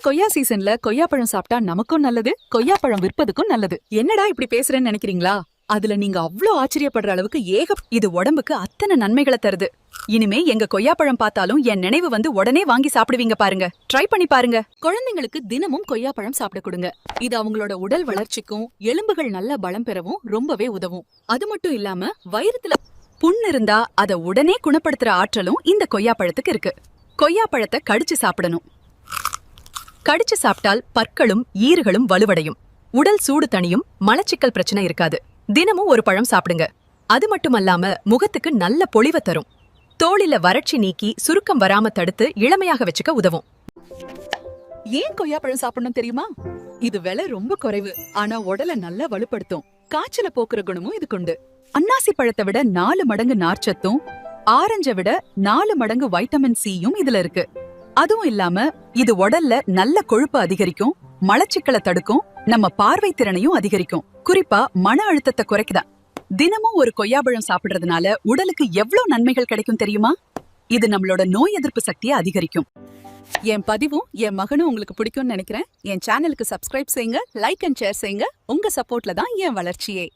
கொய்யா சீசன்ல கொய்யாப்பழம் சாப்பிட்டா நமக்கும் நல்லது, கொய்யாப்பழம் விற்பதுக்கும் நல்லது. என்னடா இப்படி பேசுறேன்னு நினைக்கிறீங்களா? அதுல நீங்க அவ்ளோ ஆச்சரியப்படுற அளவுக்கு இது உடம்புக்கு அத்தனை நன்மைகளை தருது. இனிமே எங்க கொய்யாப்பழம் பார்த்தாலும் என் நினைவு வந்து உடனே வாங்கி சாப்பிடுவீங்க பாருங்க. ட்ரை பண்ணி பாருங்க. குழந்தைங்களுக்கு தினமும் கொய்யாப்பழம் சாப்பிட கொடுங்க. இது அவங்களோட உடல் வளர்ச்சிக்கும் எலும்புகள் நல்ல பலம் பெறவும் ரொம்பவே உதவும். அது மட்டும் இல்லாம வயிறுல புண் இருந்தா அதை உடனே குணப்படுத்துற ஆற்றலும் இந்த கொய்யாப்பழத்துக்கு இருக்கு. கொய்யாப்பழத்தை கடிச்சு சாப்பிடணும். கடிச்சு சாப்பிட்டால் பற்களும் ஈறுகளும் வலுவடையும், உடல் சூடு தணியும், மலச்சிக்கல் பிரச்சனை இருக்காது. தினமும் ஒரு பழம் சாப்பிடுங்க. அது மட்டுமல்லாம முகத்துக்கு நல்ல பொலிவை தரும். தோலில வறட்சி நீக்கி சுருக்கம் வராம தடுத்து இளமையாக வச்சுக்க உதவும். ஏன் கொய்யாப்பழம் சாப்பிடணும் தெரியுமா? இது விலை ரொம்ப குறைவு, ஆனா உடலை நல்லா வலுப்படுத்தும். காய்ச்சல போக்குற குணமும் இதுக்குண்டு. அன்னாசி பழத்தை விட 4 மடங்கு நார்ச்சத்தும், ஆரஞ்சை விட 4 மடங்கு வைட்டமின் சியும் இதுல இருக்கு. அதுவும் இல்லாம இது உடல்ல நல்ல கொழுப்பு அதிகரிக்கும், மலச்சிக்கலை தடுக்கும், நம்ம பார்வை திறனையும் அதிகரிக்கும். குறிப்பா மன அழுத்தத்தை குறைக்குதா. தினமும் ஒரு கொய்யாப்பழம் சாப்பிடுறதுனால உடலுக்கு எவ்வளவு நன்மைகள் கிடைக்கும் தெரியுமா? இது நம்மளோட நோய் எதிர்ப்பு சக்தியை அதிகரிக்கும். என் பதிவும் என் மகனும் உங்களுக்கு பிடிக்கும்னு நினைக்கிறேன். என் சேனலுக்கு சப்ஸ்கிரைப் செய்யுங்க, லைக் அண்ட் ஷேர் செய்யுங்க. உங்க சப்போர்ட்ல தான் என் வளர்ச்சியே.